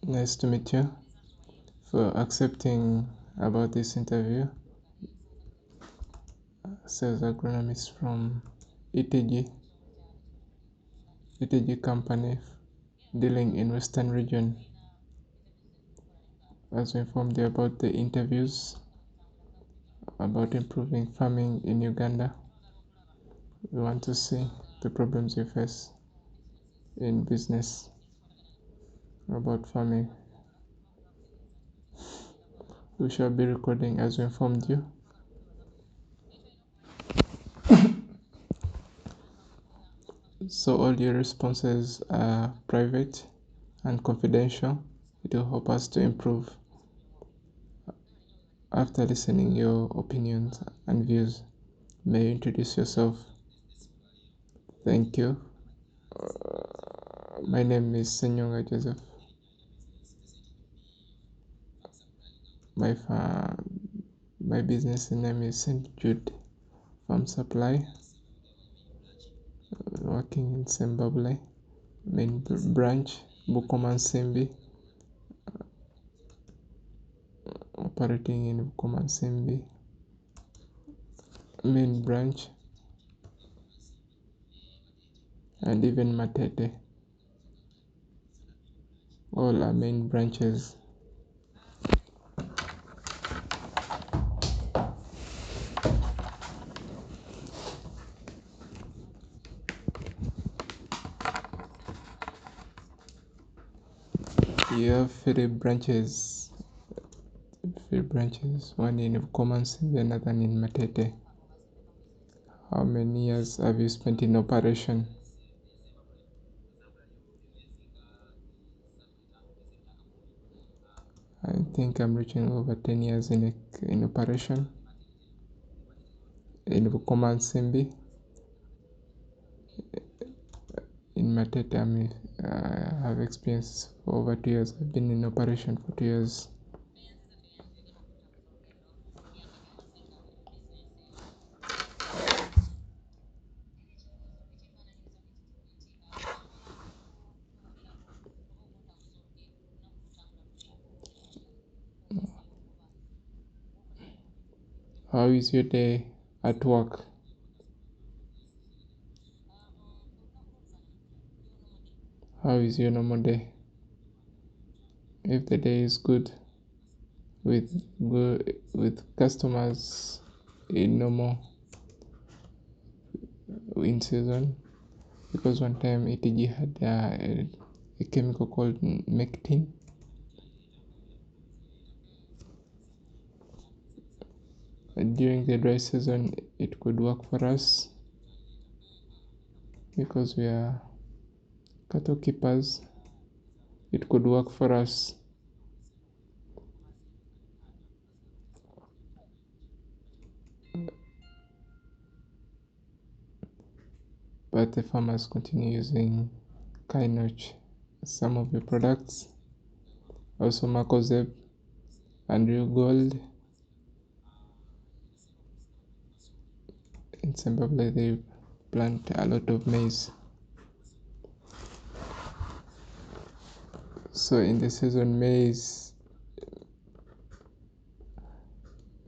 Nice to meet you for accepting about this interview. Sales agronomist from ETG company dealing in Western region. As we informed you about the interviews about improving farming in Uganda, we want to see the problems you face in business about farming. We shall be recording as we informed you. So all your responses are private and confidential. It will help us to improve. After listening your opinions and views, may you introduce yourself? Thank you. My name is Senyonga Joseph. My business name is St. Jude Farm Supply. Working in Zimbabwe, main branch Bukoma Nsimbi. Operating in Bukoma Nsimbi, main branch, and even Matete. All are main branches. You have three branches, one in Bukoma Nsimbi, another in Matete. How many years have you spent in operation? I think I'm reaching over 10 years in operation in Bukoma Nsimbi. In Matete, I have experience for over 2 years. I've been in operation for 2 years. How is your day at work? How is your normal day? If the day is good with customers in normal in season, because one time ETG had a chemical called mectin. During the dry season, it could work for us because we are cattle keepers. It could work for us. But the farmers continue using Kynoch, some of the products, also Macozeb and Real Gold. In Zimbabwe, they plant a lot of maize. So in the season, maize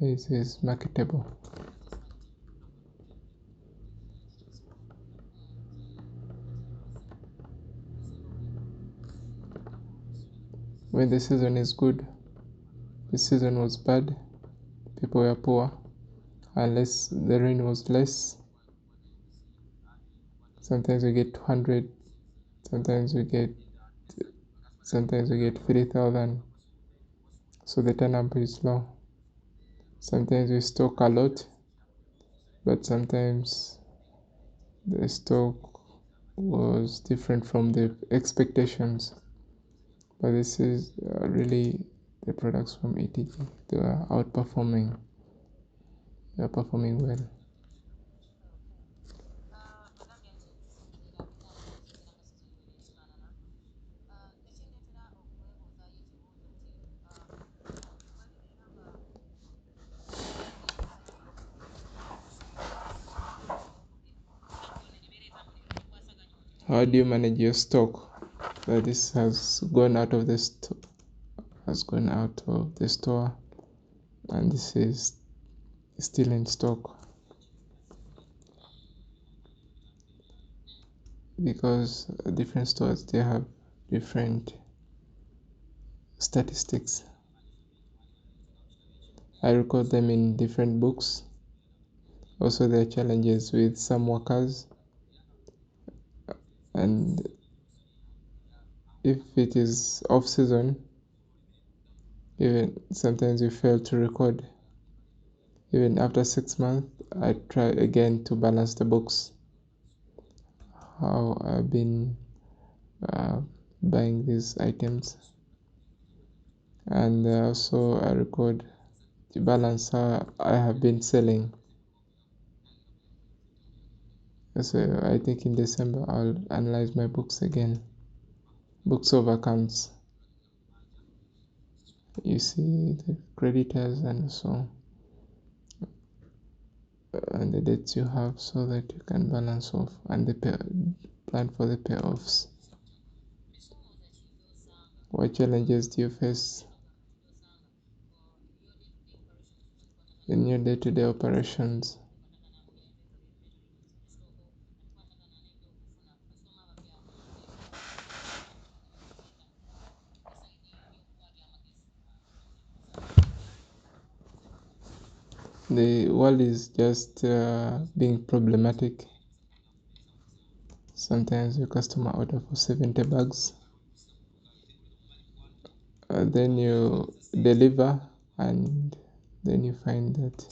is marketable. When the season is good, the season was bad, people were poor, unless the rain was less. Sometimes we get 200, sometimes we get 3,000. So the turnover is low. Sometimes we stock a lot, but sometimes the stock was different from the expectations. But this is really the products from ETG. They are outperforming. They are performing well. How do you manage your stock? this has gone out of the store, and this is still in stock, because different stores, they have different statistics. I record them in different books. Also, there are challenges with some workers, and if it is off season, even sometimes we fail to record. Even after 6 months, I try again to balance the books, how I've been buying these items, and also I record the balance how I have been selling. So I think in December I'll analyze my books again, books of accounts. You see the creditors and so and the debts you have, so that you can balance off and plan for the payoffs. What challenges do you face in your day-to-day operations? The world is just being problematic. Sometimes your customer order for 70 bags, then you deliver, and then you find that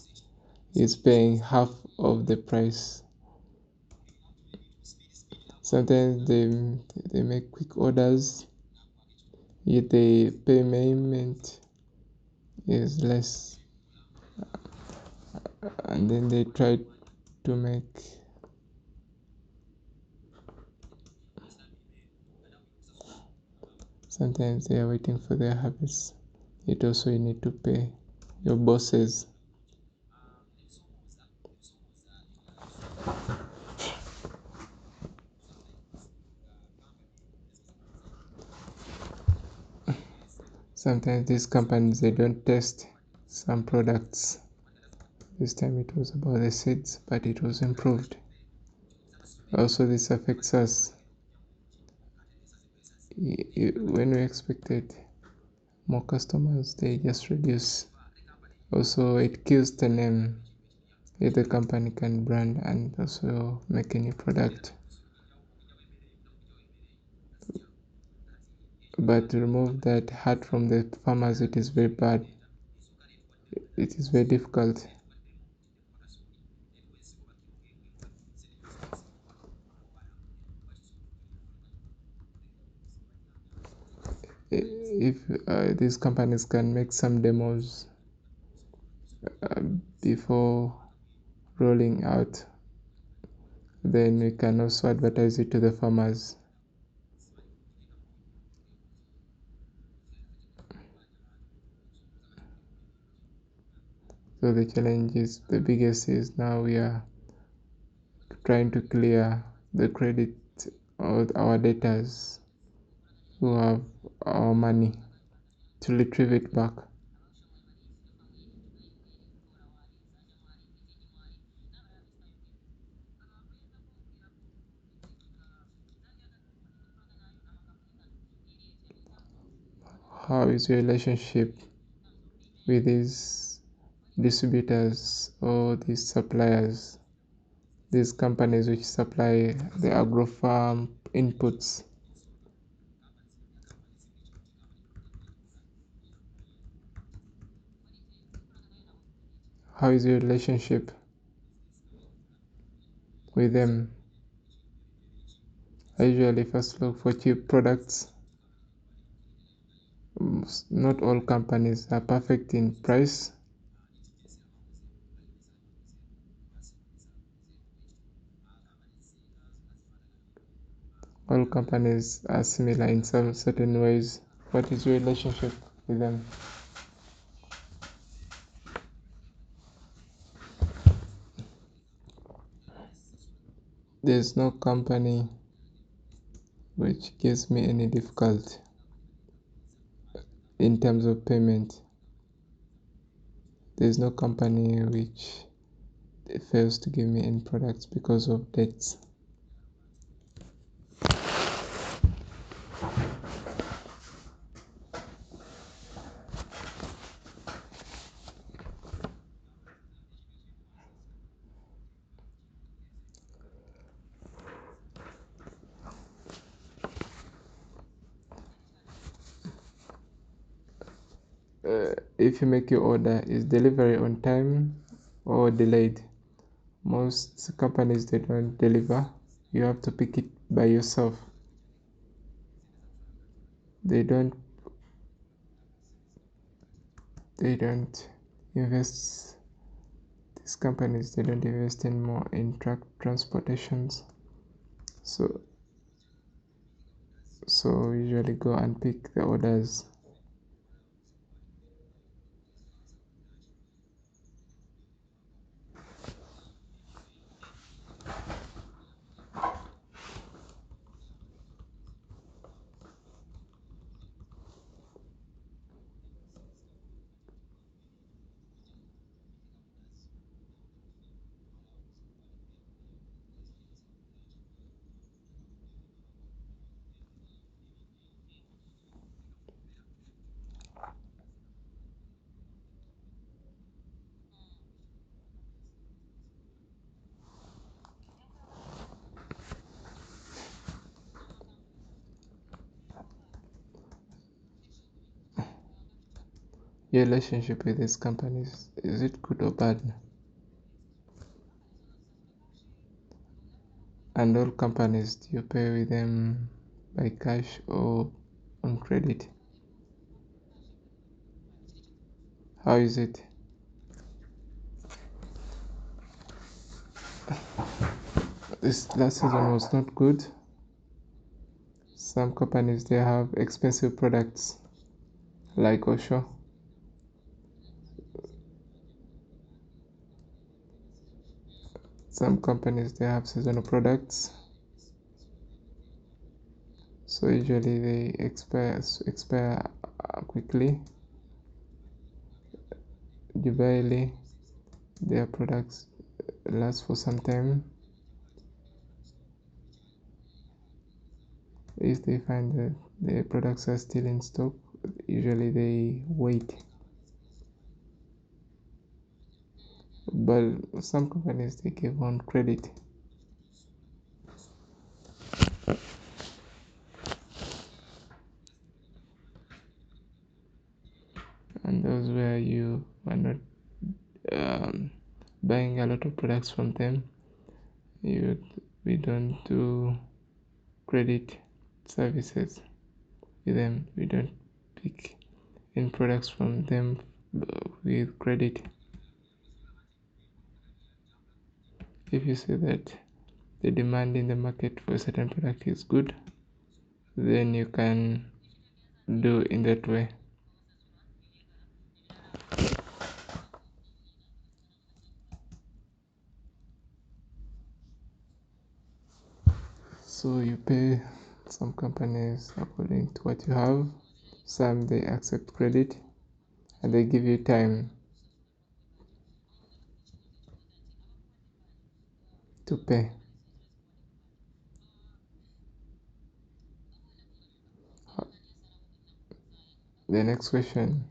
he's paying half of the price. Sometimes they make quick orders, yet the payment is less, and then they try to make sometimes they are waiting for their harvest. It also you need to pay your bosses. Sometimes these companies, they don't test some products. This time it was about the seeds, but it was improved. Also, this affects us. When we expected more customers, they just reduce. Also, it kills the name if the company can brand and also make a new product. But to remove that hurt from the farmers, it is very bad. It is very difficult. If these companies can make some demos before rolling out, then we can also advertise it to the farmers. So the challenge is, the biggest is, now we are trying to clear the credit of our debtors who have our money, to retrieve it back. How is your relationship with these distributors or these suppliers, these companies which supply the agro farm inputs? How is your relationship with them? I usually first look for cheap products. Not all companies are perfect in price. All companies are similar in some certain ways. What is your relationship with them? There's no company which gives me any difficulty in terms of payment. There's no company which fails to give me any products because of debts. If you make your order, is delivery on time or delayed? Most companies, they don't deliver. You have to pick it by yourself. They don't invest, these companies, they don't invest in more in truck transportations. So usually go and pick the orders. Your relationship with these companies, is it good or bad? And all companies, do you pay with them by cash or on credit? How is it? This last season was not good. Some companies, they have expensive products like Osho. Some companies, they have seasonal products, so usually they expire quickly. Usually their products last for some time. If they find that the products are still in stock, usually they wait. But some companies, they give on credit. And those where you are not buying a lot of products from them, we don't do credit services with them. We don't pick in products from them with credit. If you say that the demand in the market for a certain product is good, then you can do in that way. So you pay some companies according to what you have. Some, they accept credit and they give you time to pay. The next question: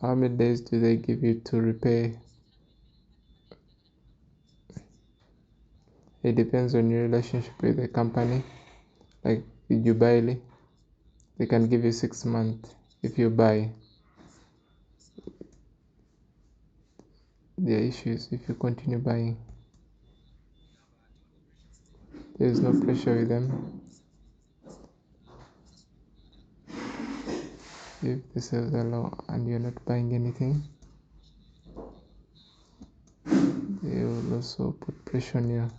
how many days do they give you to repay? It depends on your relationship with the company. Like if you buy, they can give you 6 months. If you buy, the issue is if you continue buying, there is no pressure with them. If the sales are low and you're not buying anything, they will also put pressure on you.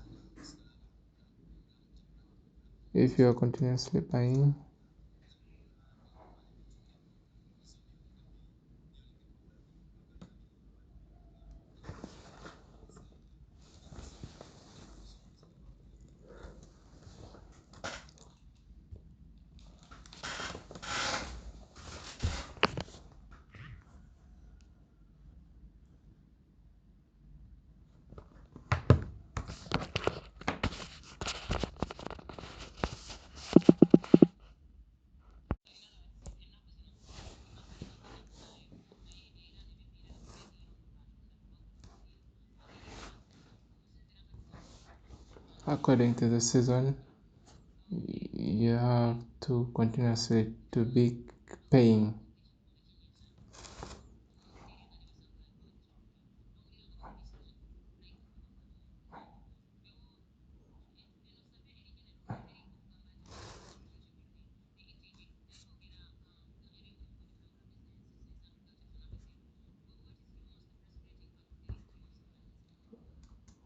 If you are continuously buying, according to the season, you have to continuously to be paying.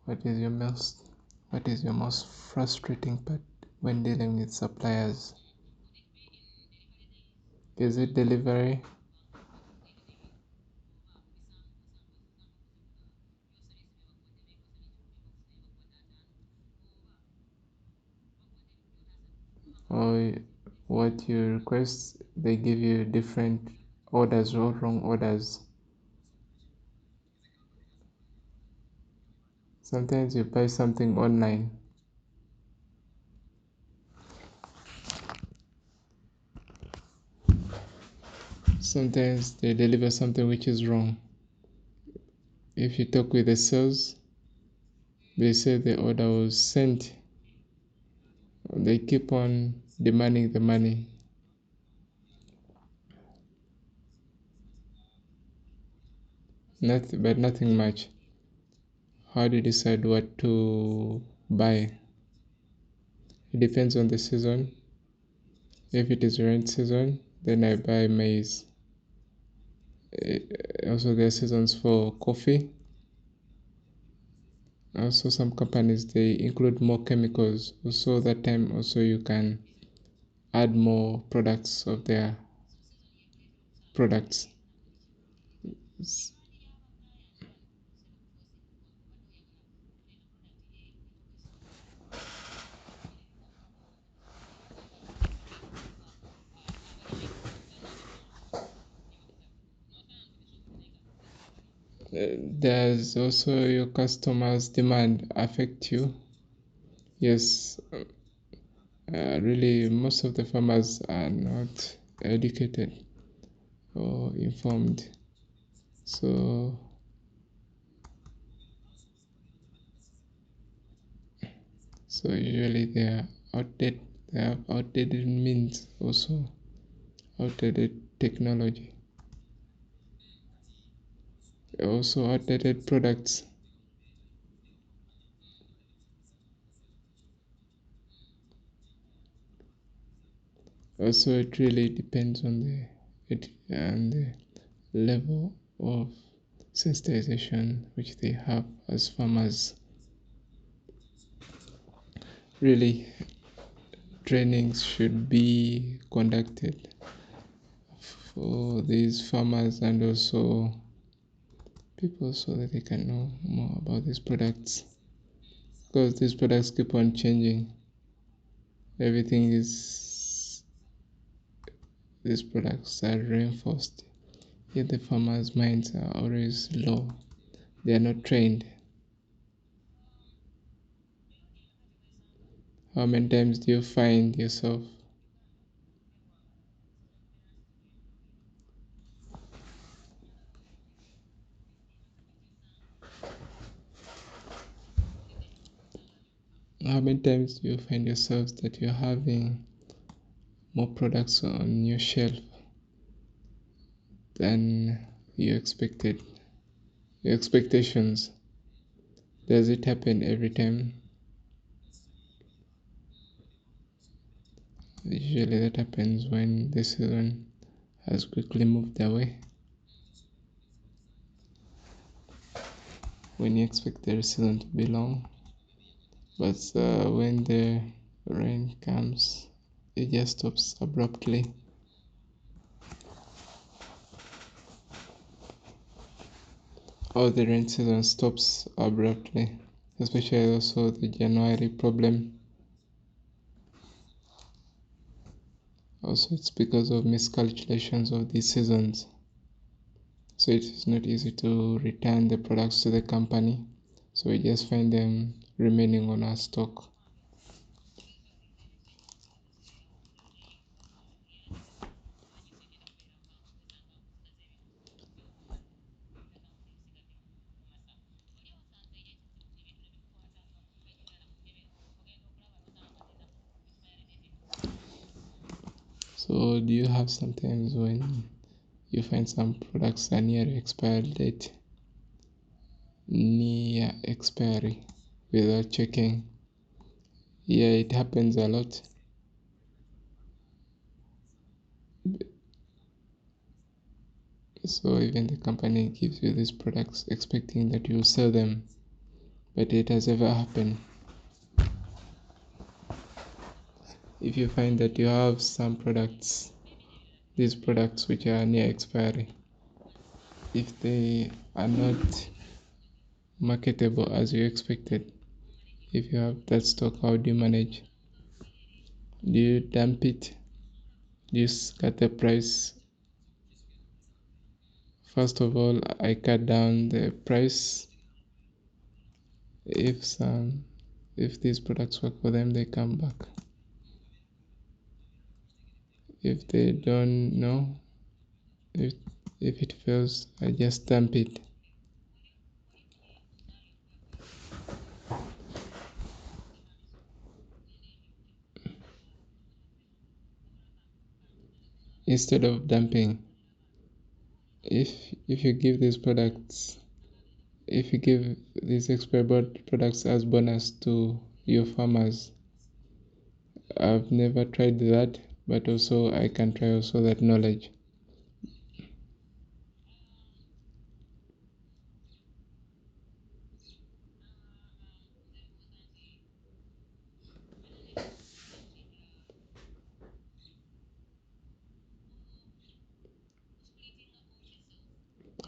What is your most what is your most frustrating part when dealing with suppliers? Is it delivery? Or what you request, they give you different orders or wrong orders? Sometimes you buy something online, sometimes they deliver something which is wrong. If you talk with the sales, they say the order was sent. They keep on demanding the money. But nothing much. How do you decide what to buy? It depends on the season. If it is rain season, then I buy maize. Eh, Also, there are seasons for coffee. Also, some companies they include more chemicals. Also, that time also you can add more products of their products. Does also your customers' demand affect you? Yes, really, most of the farmers are not educated or informed. So, so usually they are outdated. They have outdated means, also outdated technology, also outdated products. Also, it really depends on the level of sensitization which they have as farmers. Really, trainings should be conducted for these farmers and also people so that they can know more about these products, because these products keep on changing. Everything is These products are reinforced, yet the farmers' minds are always low. They are not trained. How many times do you find yourself how many times do you find yourselves that you're having more products on your shelf than you expected? Your expectations. Does it happen every time? Usually that happens when the season has quickly moved away. When you expect the season to be long, but when the rain comes, it just stops abruptly. Or the rain season stops abruptly, especially also the January problem. Also, it's because of miscalculations of these seasons. So it is not easy to return the products to the company. So we just find them remaining on our stock. So do you have sometimes when you find some products are near expiry date, near expiry without checking? Yeah, it happens a lot. So even the company gives you these products expecting that you'll sell them, but it has ever happened. If you find that you have some products, these products which are near expiry, if they are not marketable as you expected, if you have that stock, how do you manage? Do you dump it? Do you cut the price? First of all, I cut down the price. If these products work for them, they come back. If they don't know, if if it fails, I just dump it. Instead of dumping, if you give these products, if you give these expired products as bonus to your farmers, I've never tried that, but also I can try also that knowledge.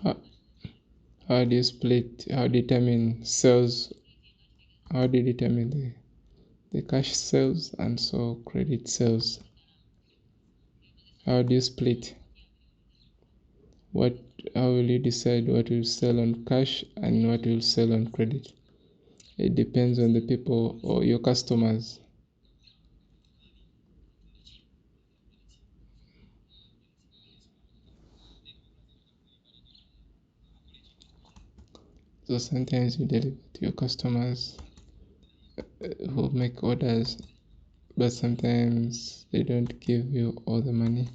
How, how do you split? How determine sales? How do you determine the cash sales and so credit sales? How do you split? What? How will you decide what will sell on cash and what will sell on credit? It depends on the people or your customers. So sometimes you deliver to your customers who make orders, but sometimes they don't give you all the money.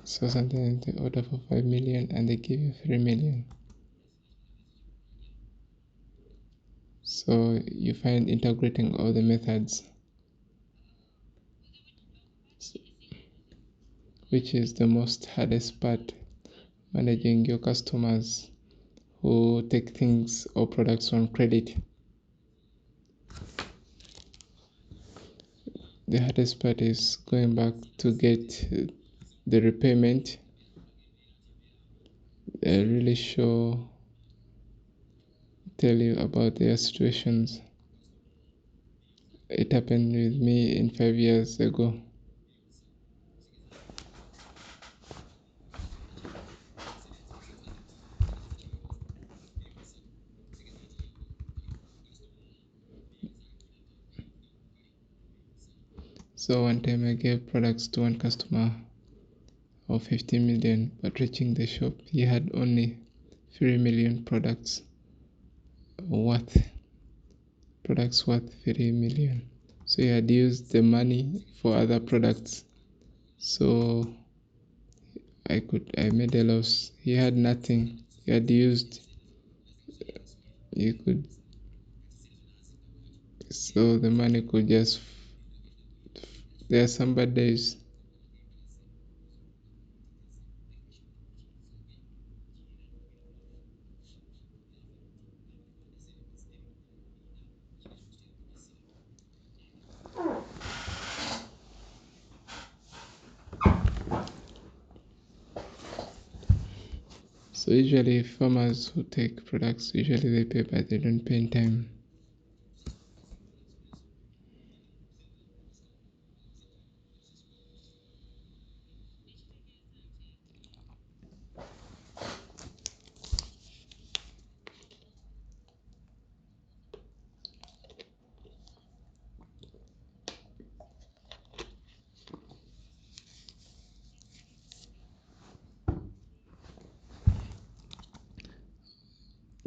So sometimes they order for 5 million and they give you 3 million. So you find integrating all the methods, which is the most hardest part, managing your customers who take things or products on credit. The hardest part is going back to get the repayment. Really sure tell you about their situations. It happened with me in 5 years ago. So one time I gave products to one customer of 15 million, but reaching the shop, he had only 3 million worth worth 3 million. So he had used the money for other products. So I made a loss. He had nothing. He had used, you could, so the money could just, there are some bad days. So usually farmers who take products, usually they pay, but they don't pay in time.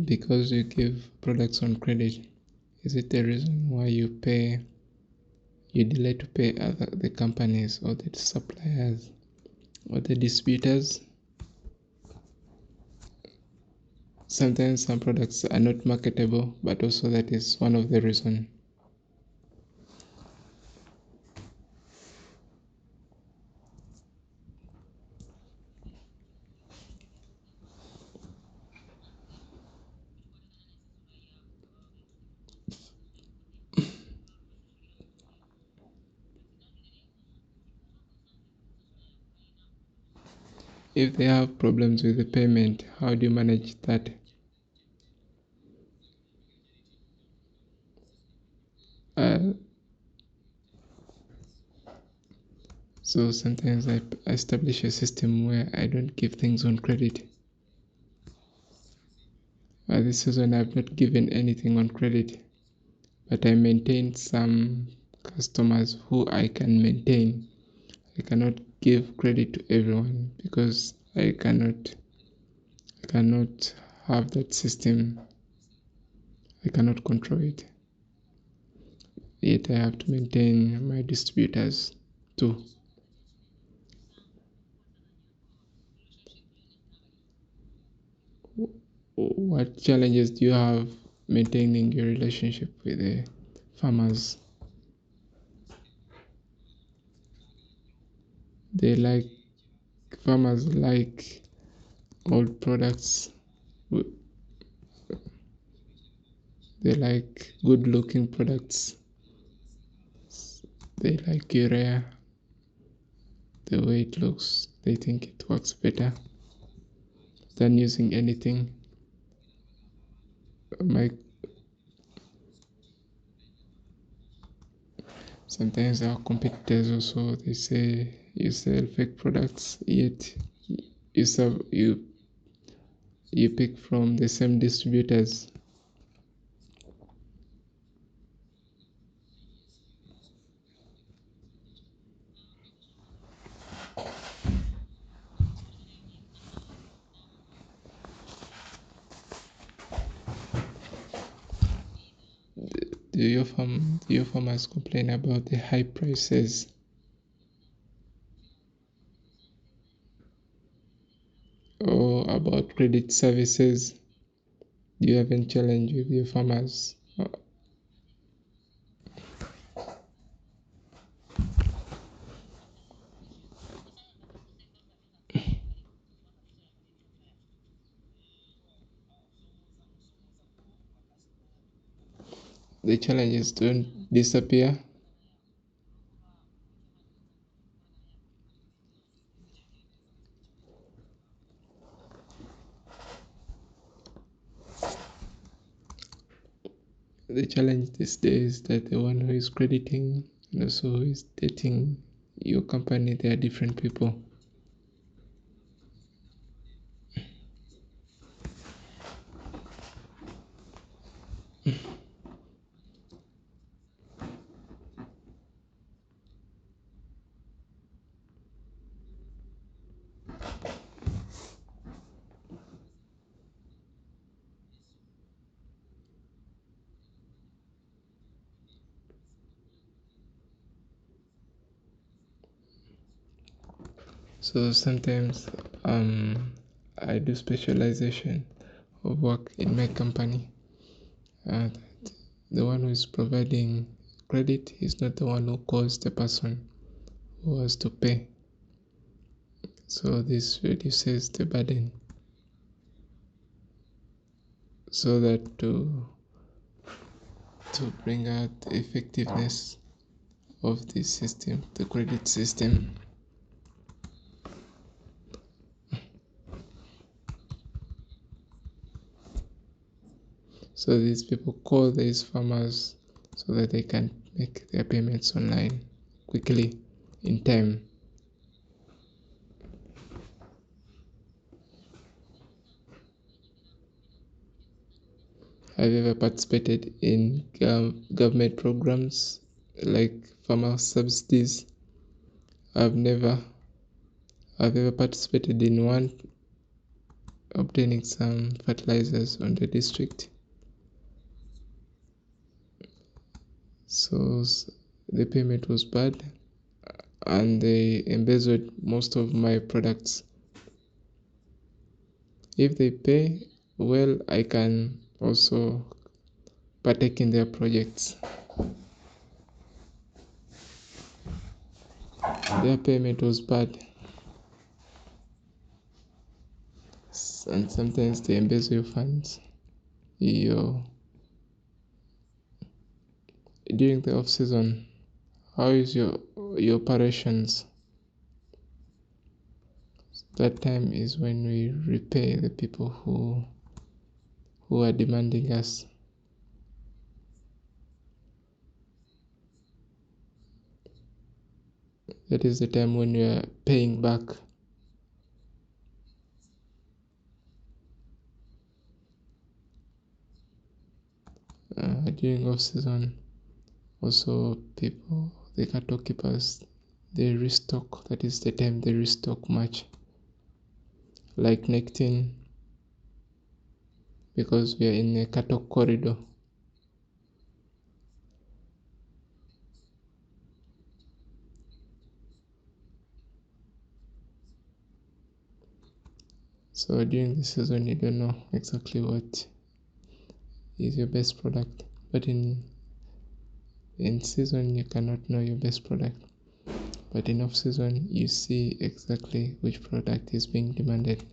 because you give products on credit, is it the reason why you delay to pay the companies or the suppliers or the distributors? Sometimes some products are not marketable, but also that is one of the reasons. If they have problems with the payment, how do you manage that? Uh, so sometimes I establish a system where I don't give things on credit. This season I've not given anything on credit, but I maintain some customers who I can maintain. I cannot give credit to everyone because I cannot have that system. I cannot control it. Yet I have to maintain my distributors too. What challenges do you have maintaining your relationship with the farmers? They like Farmers like old products. They like good looking products. They like urea, the way it looks. They think it works better than using anything. My Sometimes our competitors also, they say you sell fake products, yet you sell, you pick from the same distributors. Do your farmers complain about the high prices or about credit services? Do you have any challenge with your farmers? The challenges don't disappear. The challenge these days is that the one who is crediting and also who is dating your company, they are different people. So sometimes I do specialization of work in my company. Uh, the one who is providing credit is not the one who calls the person who has to pay. So this reduces the burden so that to bring out the effectiveness of this system, the credit system. So these people call these farmers so that they can make their payments online quickly in time. Have you ever participated in government programs like farmer subsidies? I've never. I've ever participated in one. obtaining some fertilizers on the district. So the payment was bad, and they embezzled most of my products. If they pay well, I can also partake in their projects. Their payment was bad, and sometimes they embezzle your funds. During the off season, how is your operations? That time is when we repay the people who are demanding us. That is the time when we are paying back. During off season, also the cattle keepers, they restock. That is the time they restock much, like nectin, because we are in a cattle corridor. So during the season, you don't know exactly what is your best product, but in season you cannot know your best product, but in off season you see exactly which product is being demanded,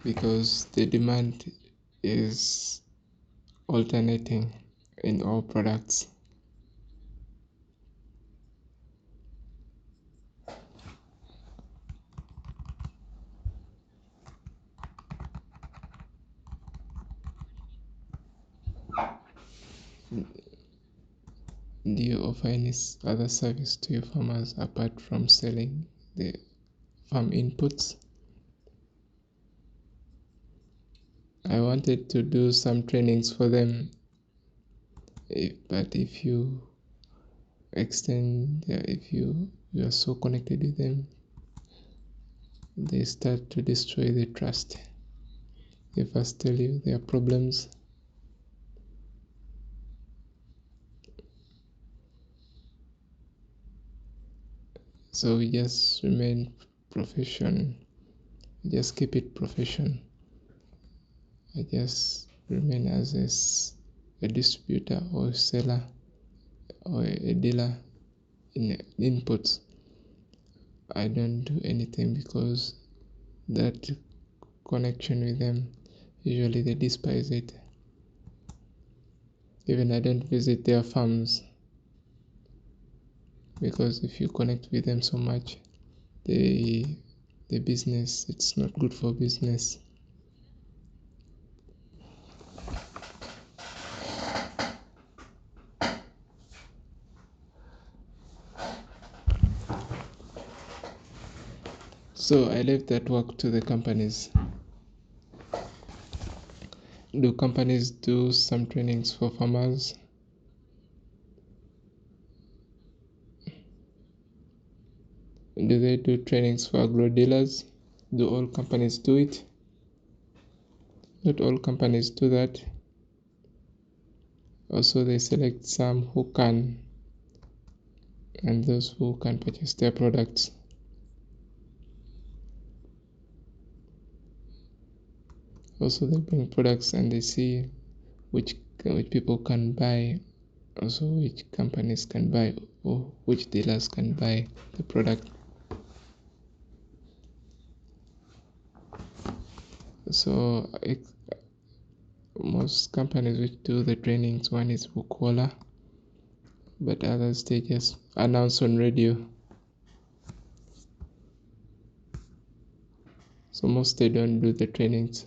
because the demand is alternating in all products. Do you offer any other service to your farmers apart from selling the farm inputs? I wanted to do some trainings for them, but if you if you are so connected with them, they start to destroy the trust. They first tell you their problems, so we just remain profession. We just keep it profession. I just remain as a distributor or seller or a dealer in inputs. I don't do anything, because that connection with them, usually they despise it. Even I don't visit their farms, because if you connect with them so much, the business, it's not good for business. So I left that work to the companies. Do companies do some trainings for farmers? Do they do trainings for agro dealers? Do all companies do it? Not all companies do that. Also, they select some who can, and those who can purchase their products. Also, they bring products and they see which people can buy, also which companies can buy, or which dealers can buy the product. So most companies which do the trainings, one is Bukola, but others they just announce on radio. So most they don't do the trainings.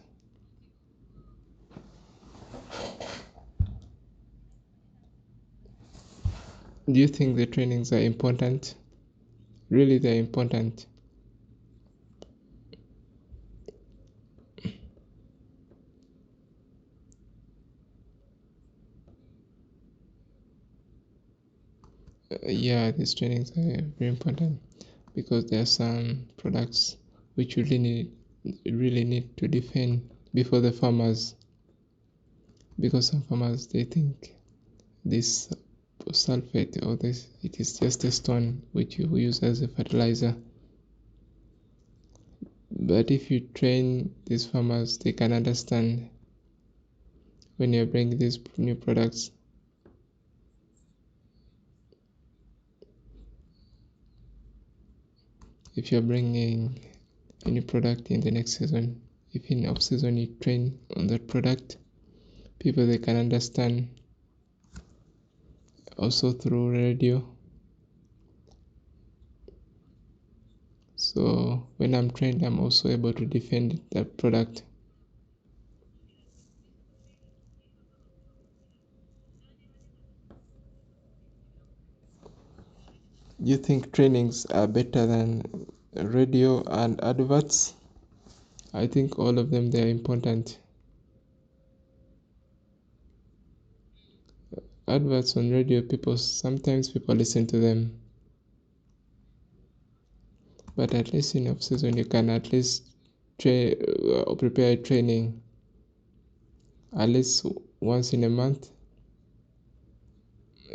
Do you think the trainings are important? Really, they're important. Yeah, these trainings are very important. because there are some products which you really need to defend before the farmers, because some farmers they think this sulfate or this it is just a stone which you use as a fertilizer. But if you train these farmers, they can understand when you bring these new products. If you're bringing a new product in the next season, if in off season you train on that product, people they can understand also through radio. So when I'm trained, I'm also able to defend that product. Do you think trainings are better than radio and adverts? I think all of them they are important. Adverts on radio, sometimes people listen to them, but at least in off season you can at least prepare a training at least once in a month.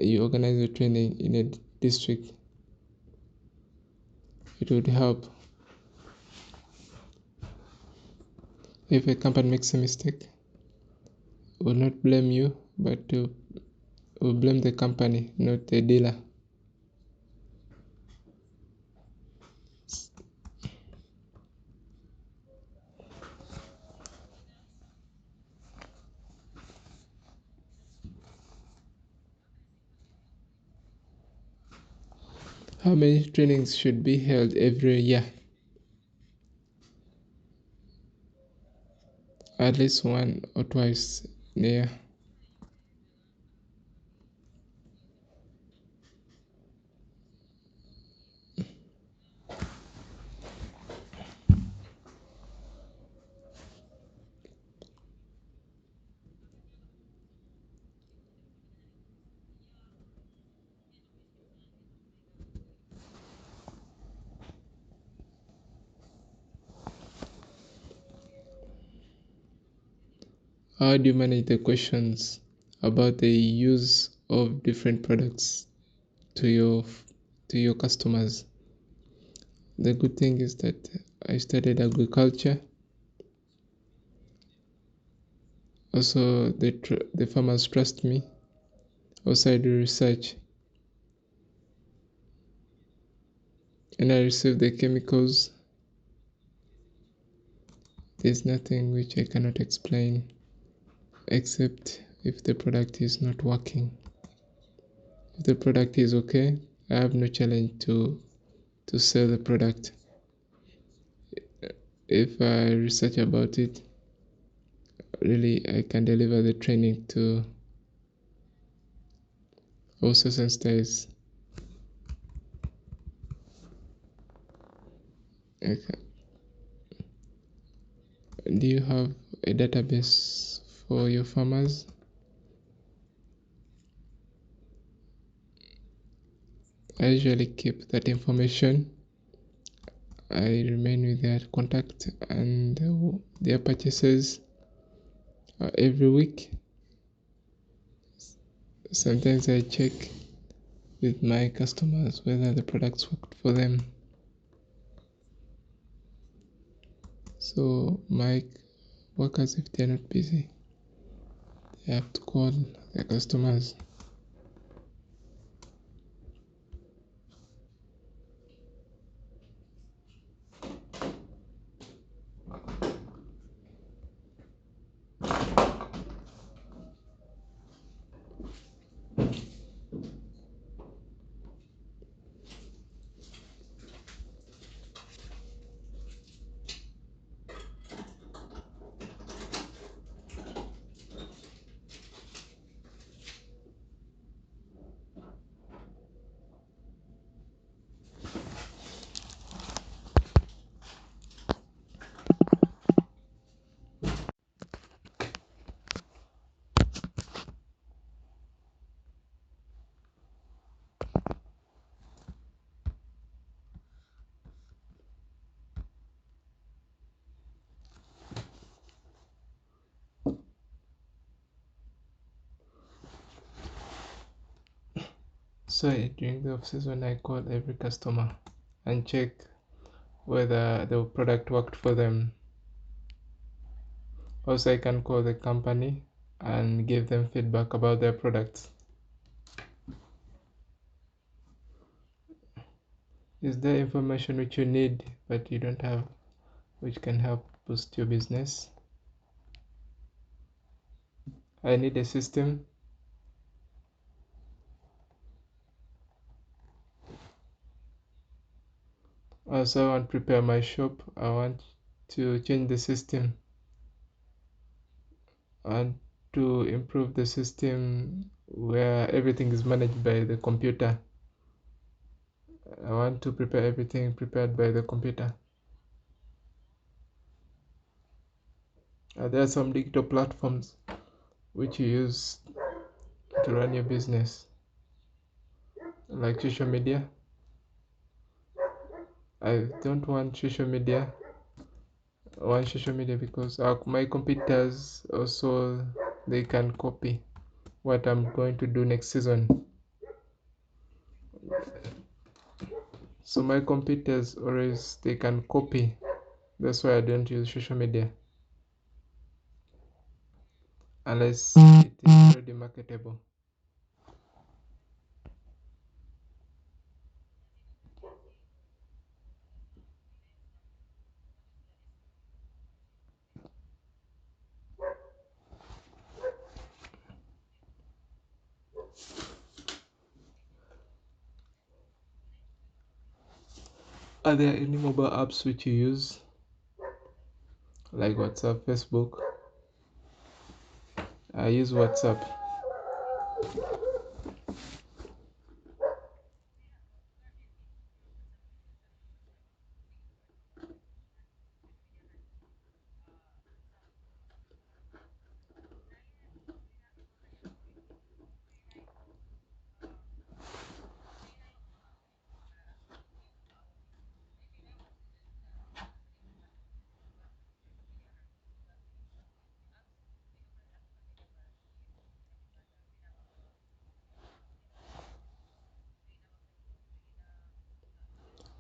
You organize a training in a district. It would help. If a company makes a mistake, will not blame you, but will blame the company, not the dealer. How many trainings should be held every year? At least one or twice a year. How do you manage the questions about the use of different products to your customers? The good thing is that I studied agriculture. Also, the farmers trust me. Also, I do research and I receive the chemicals. There's nothing which I cannot explain except if the product is not working. If the product is okay, I have no challenge to sell the product. If I research about it, really I can deliver the training to all sorts and styles. Okay. Do you have a database for your farmers? I usually keep that information. I remain with their contact and their purchases every week. Sometimes I check with my customers whether the products worked for them. So my workers, if they're not busy, they have to call their customers. So during the off season, I call every customer and check whether the product worked for them. Also, I can call the company and give them feedback about their products. Is there information which you need but you don't have, which can help boost your business? I need a system. Also, I want to prepare my shop. I want to change the system. I want to improve the system where everything is managed by the computer. I want to prepare everything prepared by the computer. There are some digital platforms which you use to run your business, like social media. I don't want social media. I want social media because my competitors also, they can copy what I'm going to do next season. So my competitors always, they can copy. That's why I don't use social media unless it is already marketable. Are there any mobile apps which you use, like WhatsApp, Facebook? I use WhatsApp.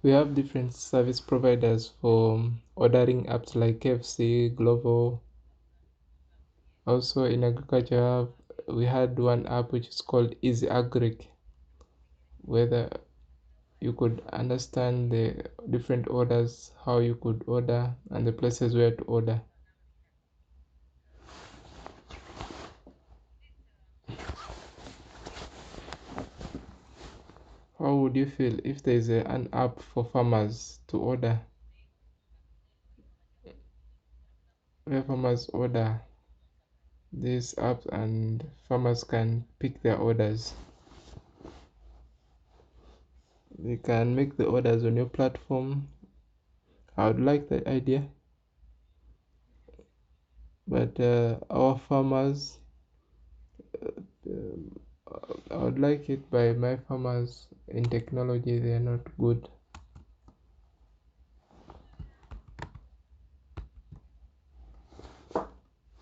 We have different service providers for ordering apps like KFC, Glovo. Also in agriculture, we had one app which is called Easy Agric, where you could understand the different orders, how you could order, and the places where to order. How would you feel if there is an app for farmers to order, where farmers order this app and farmers can pick their orders? They can make the orders on your platform. I would like that idea, but our farmers, I would like it by my farmers in technology, they are not good.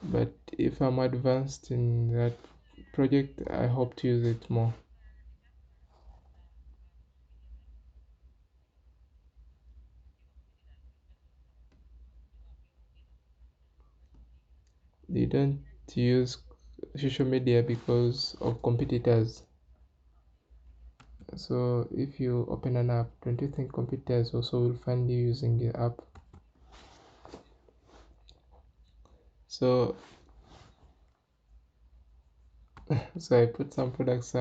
But if I'm advanced in that project, I hope to use it more. They don't use social media because of competitors. So if you open an app, don't you think competitors also will find you using the app? So so I put some products,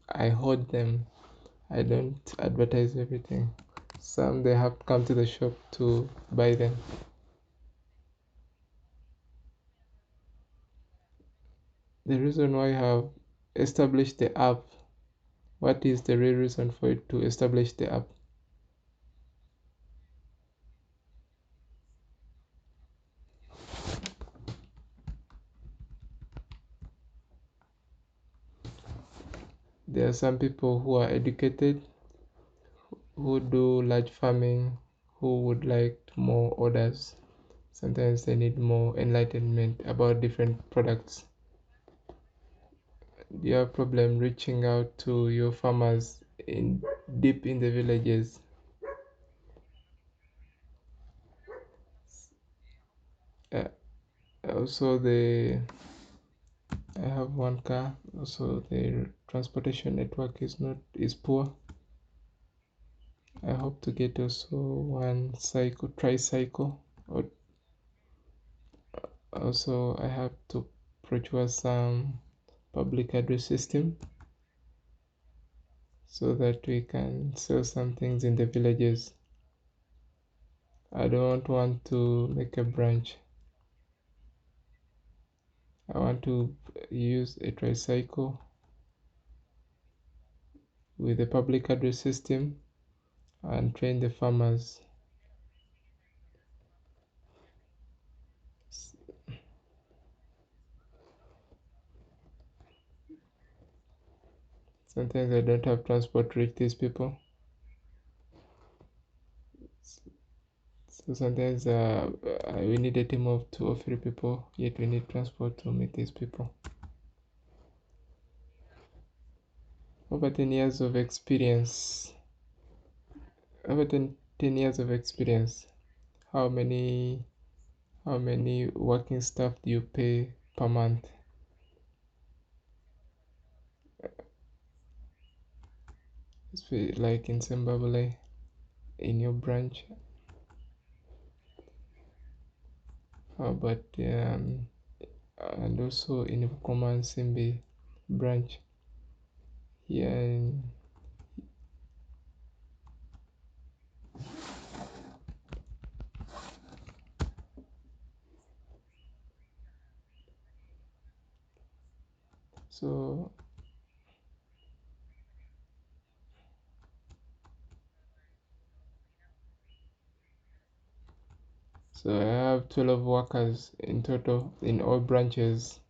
I hoard them. I don't advertise everything. Some they have to come to the shop to buy them. The reason why I have established the app, what is the real reason for it to establish the app? There are some people who are educated, who do large farming, who would like more orders. Sometimes they need more enlightenment about different products. Do you have problem reaching out to your farmers in deep in the villages? Uh, Also, I have one car. Also, the transportation network is poor. I hope to get also one tricycle. Or also, I have to procure some public address system so that we can sell some things in the villages. I don't want to make a branch. I want to use a tricycle with a public address system and train the farmers. Sometimes I don't have transport to reach these people. So sometimes we need a team of 2 or 3 people, yet we need transport to meet these people. Over 10 years of experience. Over 10 years of experience. How many working staff do you pay per month? Like in Zimbabwe, in your branch. How about and also in Bukoma and Simbi branch here in so I have 12 workers in total in all branches,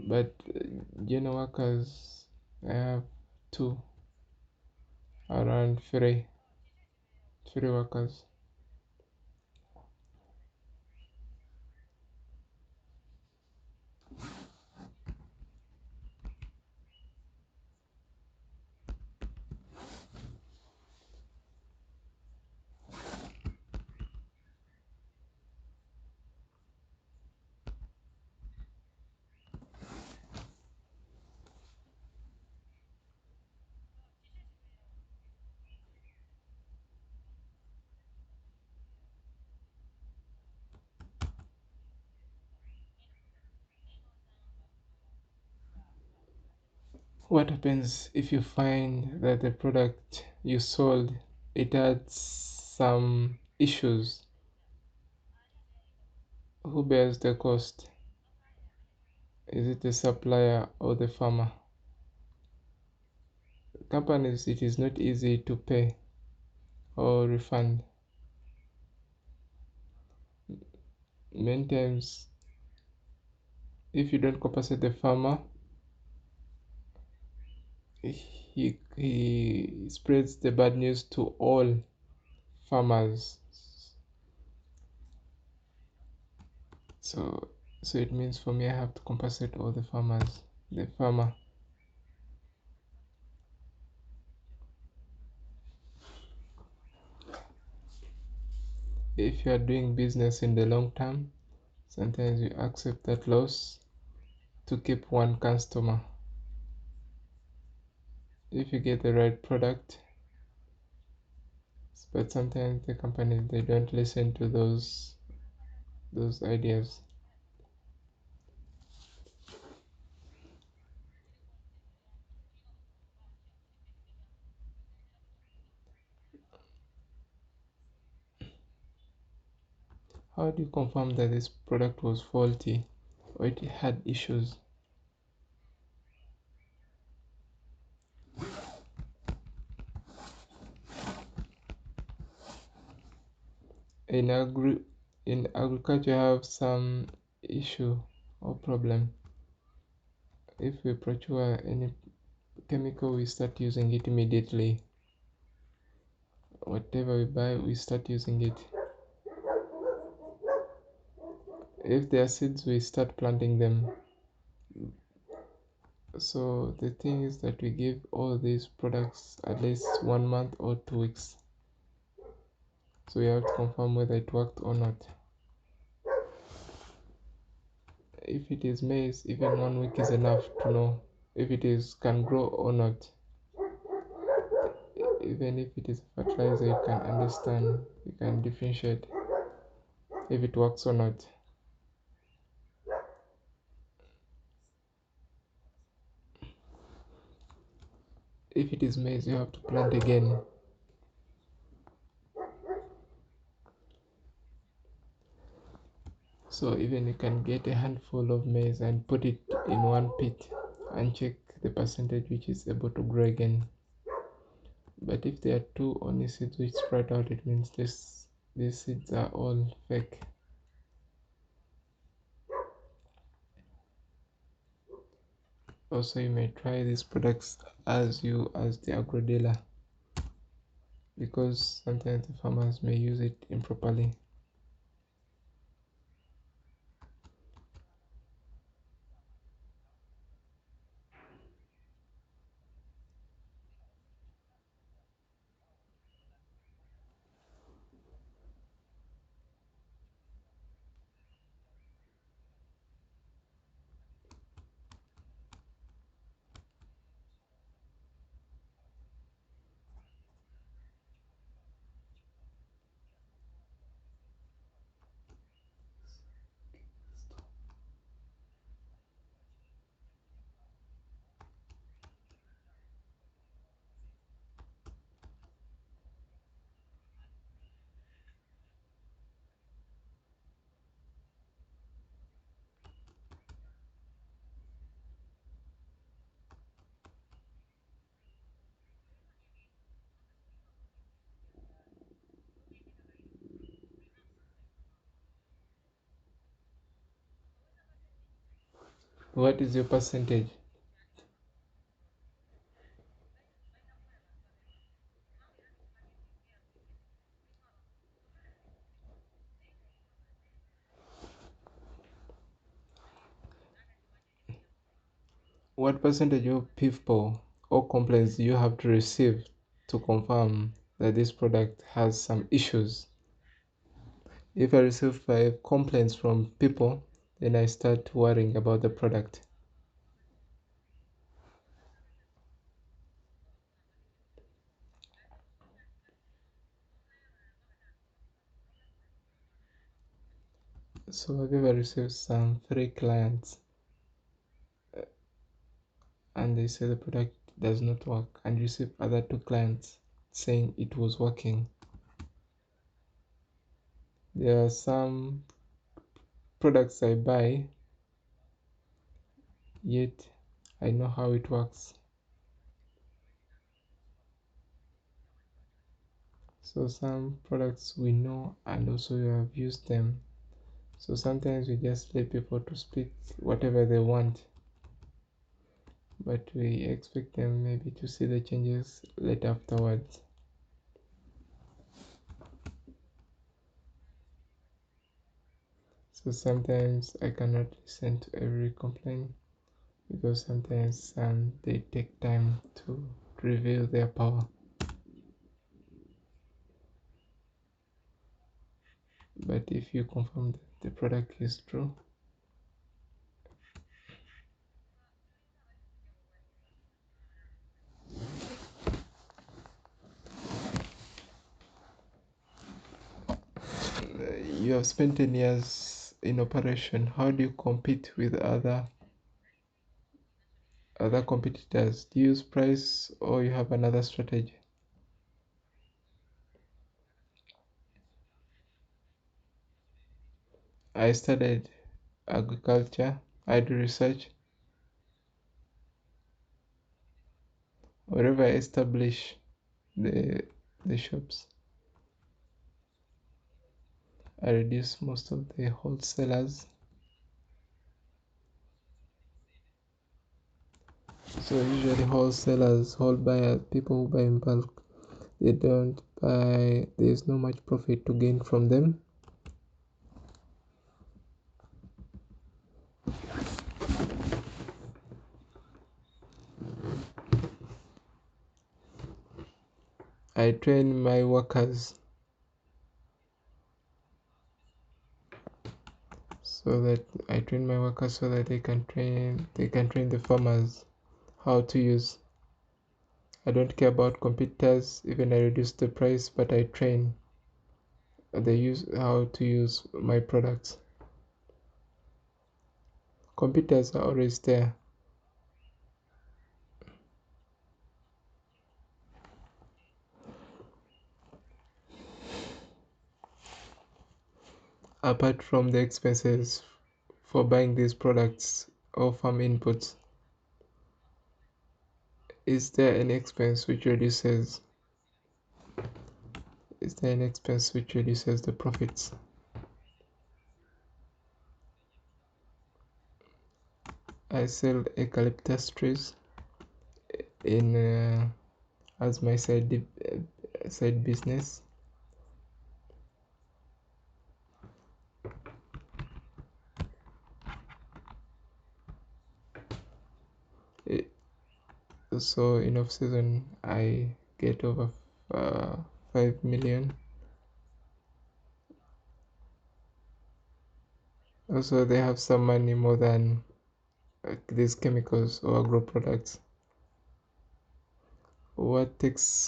but general workers I have two, around three workers. What happens if you find that the product you sold it had some issues? Who bears the cost? Is it the supplier or the farmer? Companies, it is not easy to pay or refund. Many times, if you don't compensate the farmer, he spreads the bad news to all farmers. So it means for me I have to compensate all the farmers. The farmer. If you are doing business in the long term, sometimes you accept that loss to keep one customer. If you get the right product, but sometimes the companies they don't listen to those ideas. How do you confirm that this product was faulty or it had issues? In agriculture have some issue or problem. If we procure any chemical, we start using it immediately. Whatever we buy, we start using it. If they are seeds, we start planting them. So the thing is that we give all these products at least 1 month or 2 weeks. So we have to confirm whether it worked or not. If it is maize, even 1 week is enough to know if it is can grow or not. Even if it is fertilizer, you can understand, you can differentiate if it works or not. If it is maize, you have to plant again. So even you can get a handful of maize and put it in one pit and check the percentage which is able to grow again. But if there are two only seeds which spread out, it means these seeds are all fake. Also, you may try these products as the agro dealer, because sometimes the farmers may use it improperly. What is your percentage? What percentage of people or complaints you have to receive to confirm that this product has some issues? If I receive 5 complaints from people, then I start worrying about the product. So I've ever received some 3 clients and they say the product does not work, and receive other 2 clients saying it was working. There are some products I buy, yet I know how it works. So some products we know and also we have used them. So sometimes we just let people to speak whatever they want, but we expect them maybe to see the changes later afterwards. So sometimes I cannot listen to every complaint, because sometimes they take time to reveal their power. But if you confirm that the product is true, you have spent 10 years in operation, how do you compete with other competitors? Do you use price or you have another strategy? I studied agriculture, I do research. Wherever I establish the shops, I reduce most of the wholesalers. So usually wholesalers, whole buyers, people who buy in bulk, they don't buy, there's no much profit to gain from them. I train my workers so that they can train the farmers how to use. I don't care about competitors, even I reduce the price, but I train they use how to use my products. Competitors are always there. Apart from the expenses for buying these products or farm inputs, is there any expense which reduces the profits? I sell eucalyptus trees in as my side business. It, so in off season I get over 5 million. Also, they have some money more than these chemicals or agro products. What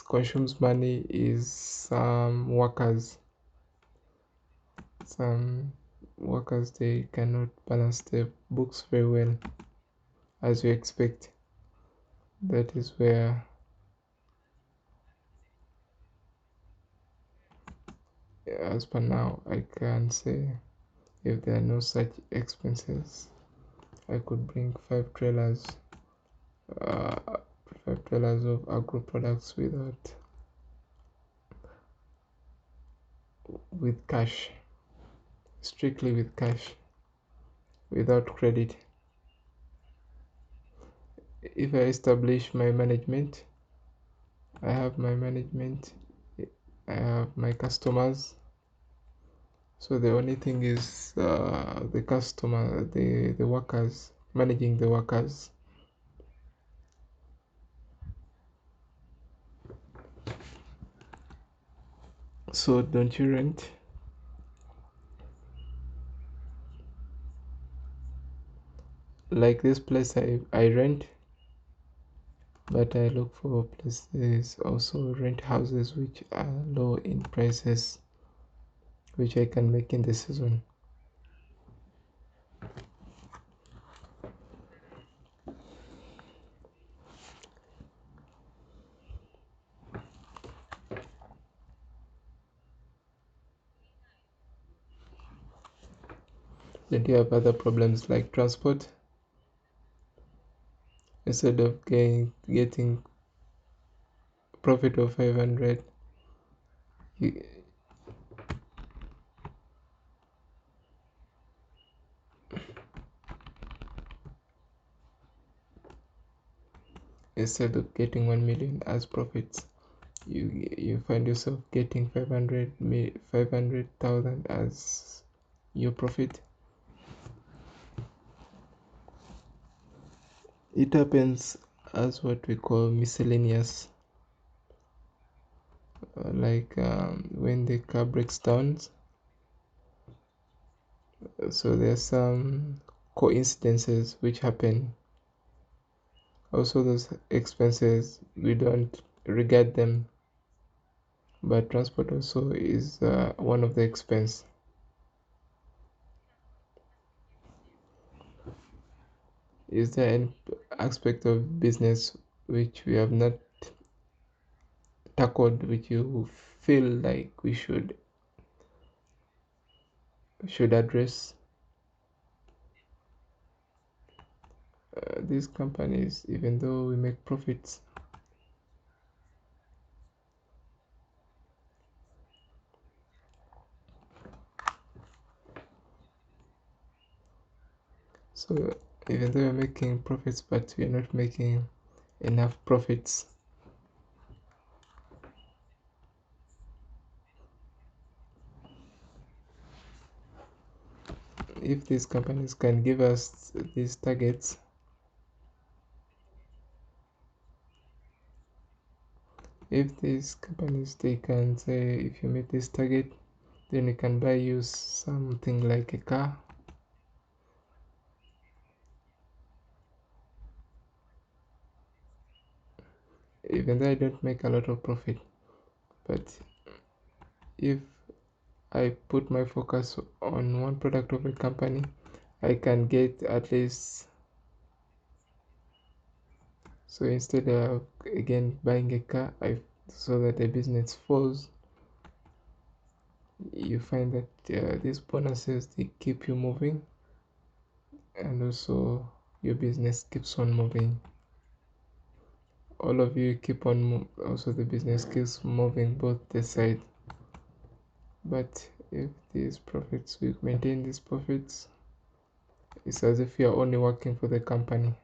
consumes money is some workers, they cannot balance their books very well as you expect. That is where, as per now, I can say if there are no such expenses, I could bring uh, 5 trailers of agro products with cash, strictly with cash, without credit. If I establish my management, I have my management, I have my customers. So the only thing is the customer, the workers, managing the workers. So don't you rent? Like this place I rent, but I look for places also rent houses which are low in prices, which I can make in the season. Then you have other problems like transport. Instead of getting profit of 500, you, instead of getting 1 million as profits, you find yourself getting 500,000 as your profit. It happens as what we call miscellaneous, like when the car breaks down. So there's some coincidences which happen. Also, those expenses, we don't regard them, but transport also is one of the expense. Is there any aspect of business which we have not tackled, which you feel like we should address? These companies, even though we make profits, so even though we're making profits, but we're not making enough profits. if these companies can give us these targets, if these companies they can say if you meet this target, then we can buy you something like a car. Even though I don't make a lot of profit, but if I put my focus on one product of a company, I can get at least. So instead of again buying a car, so that the business falls, you find that these bonuses they keep you moving, and also your business keeps on moving. All of you keep on also the business keeps moving both the side. But if these profits, we maintain these profits, it's as if you're only working for the company.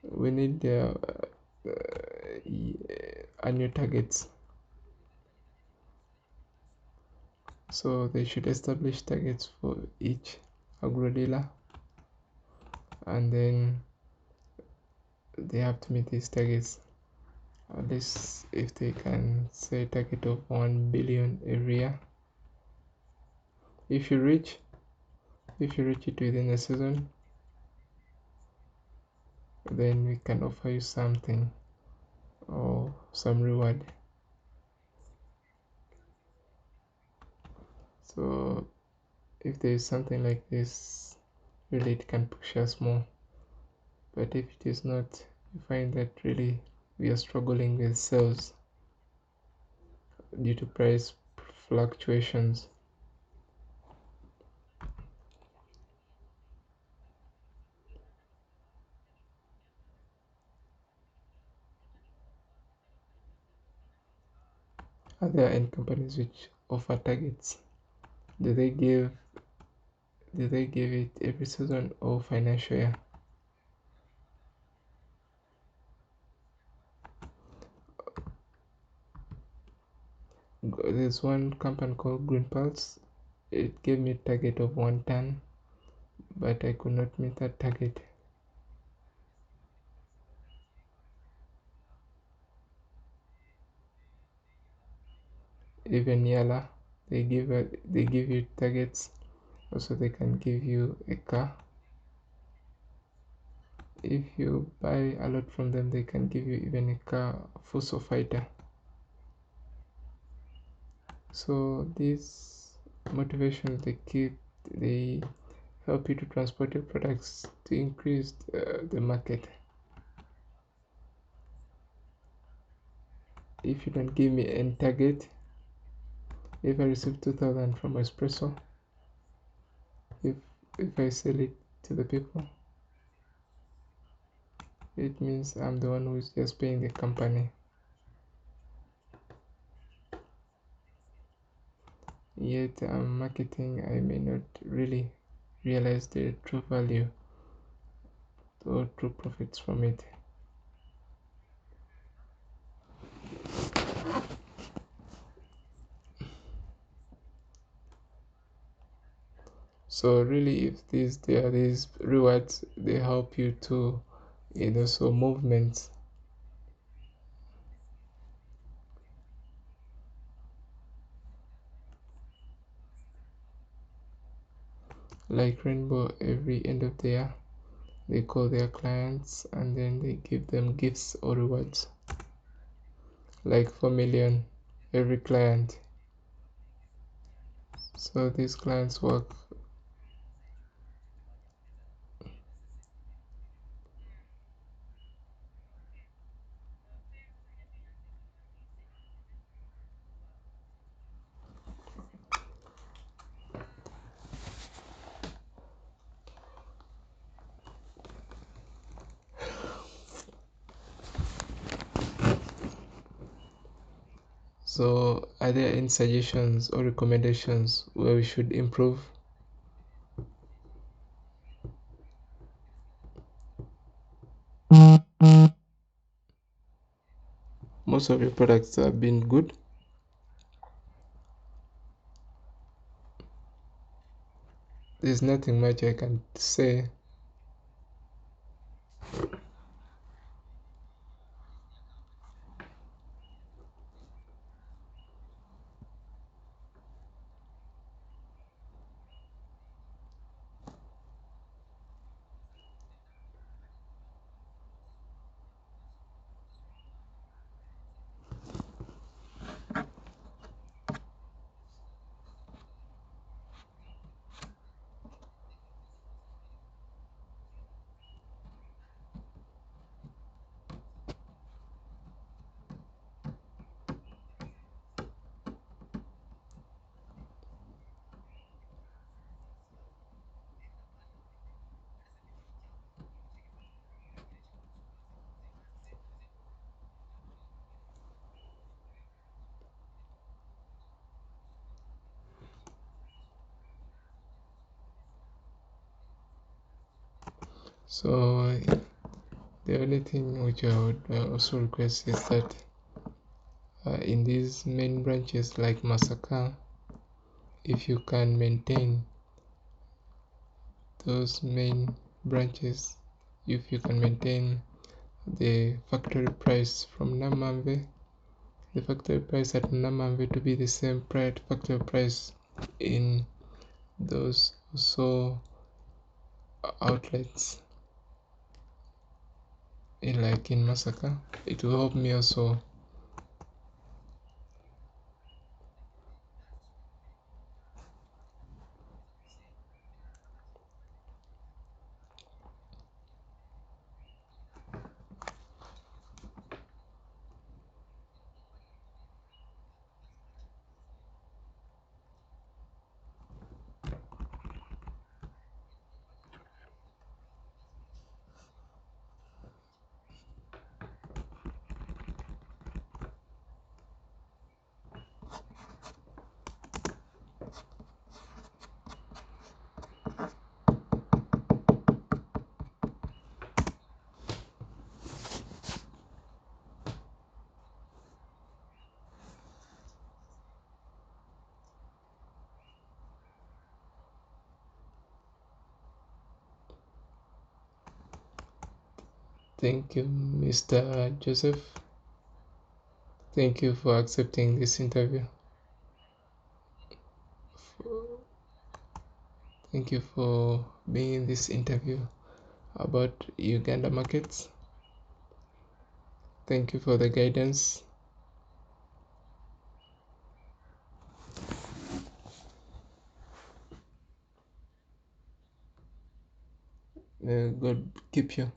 We need annual targets. So they should establish targets for each agro dealer, and then they have to meet these targets. At least if they can say target of 1 billion every year, if you reach it within a season, then we can offer you something or some reward. So if there is something like this, really it can push us more. But if it is not, you find that really we are struggling with sales due to price fluctuations. Are there any companies which offer targets? Do they give it every season or financial year? There's one company called Green Pulse. It gave me a target of 1 ton, but I could not meet that target. Even Yala, they give you targets. Also, they can give you a car. If you buy a lot from them, they can give you even a car, Fuso Fighter. So these motivations they help you to transport your products to increase the market. If you don't give me any target, if I receive 2,000 from espresso, if I sell it to the people, it means I'm the one who's just paying the company. Yet marketing, I may not really realize the true value or true profits from it. So really, if there are these rewards, they help you to so movements. Like Rainbow, every end of the year they call their clients and then they give them gifts or rewards, like 4 million every client. So these clients work. So are there any suggestions or recommendations where we should improve? most of your products have been good. There's nothing much I can say. So the only thing which I would also request is that in these main branches like Masaka, if you can maintain those main branches, if you can maintain the factory price from Namamve, the factory price at Namamve to be the same factory price in those also outlets in Masaka, it will help me also. Thank you, Mr. Joseph. Thank you for accepting this interview. Thank you for being in this interview about Uganda markets. Thank you for the guidance. God keep you.